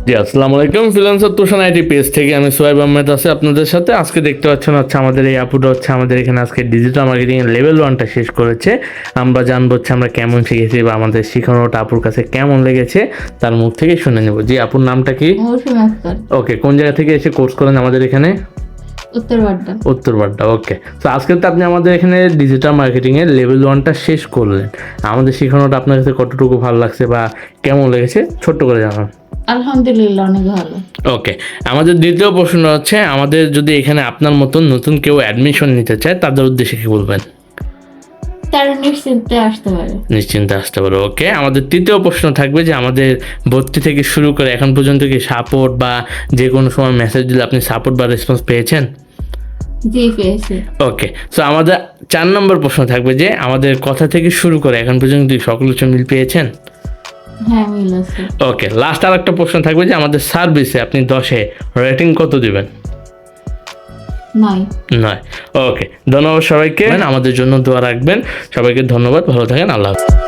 জি আসসালামু আলাইকুম, freelancer Tushar IT page থেকে আমি সোহাইব আহমেদ আছি আপনাদের সাথে। আজকে দেখতে পাচ্ছেন আমাদের এই আপুটা আমাদের এখানে আজকে ডিজিটাল মার্কেটিং এর লেভেল 1টা শেষ করেছে। আমরা জানবো আমরা কেমন শিখেছি বা আমাদের শেখানোটা আপুর কাছে কেমন লেগেছে তার মুখ থেকে শুনে নেব। জি আপুর নামটা কি? ওকে, কোন জায়গা থেকে এসে কোর্স করেন আমাদের এখানে? উত্তরবাড্ডা। ওকে, তো আজকে তো আপনি আমাদের এখানে ডিজিটাল মার্কেটিং এর লেভেল 1টা শেষ করলেন। আমাদের শেখানোটা আপনার কাছে কতটুকু ভালো লাগছে বা কেমন লেগেছে ছোট্ট করে জানান। আলহামদুলিল্লাহ, অনেক ভালো। ওকে, আমাদের দ্বিতীয় প্রশ্ন হচ্ছে আমাদের যদি এখানে আপনার মতন নতুন কেউ অ্যাডমিশন নিতে চায় তাদের উদ্দেশ্যে কি বলবেন? তারা নিশ্চিন্তে আসতে পারে। নিশ্চিন্তে আসতে পারো। ওকে, আমাদের তৃতীয় প্রশ্ন থাকবে যে আমাদের ভর্তি থেকে শুরু করে এখন পর্যন্ত কি সাপোর্ট বা যে কোনো সময় মেসেজ দিলে আপনি সাপোর্ট বা রেসপন্স পেয়েছেন? জি, পেয়েছি। ওকে, সো আমাদের 4 নম্বর প্রশ্ন থাকবে যে আমাদের কথা থেকে শুরু করে এখন পর্যন্ত কি সকল কিছু মিল পেয়েছেন? হ্যাঁ, মিল আছে। ওকে, লাস্ট আর একটা প্রশ্ন থাকবে যে আমাদের সার্ভিসে আপনি 10-এ রেটিং কত দিবেন? 9। ওকে, ধন্যবাদ সবাইকে। আমাদের জন্য দোয়া রাখবেন। সবাইকে ধন্যবাদ, ভালো থাকেন, আল্লাহ হাফেজ।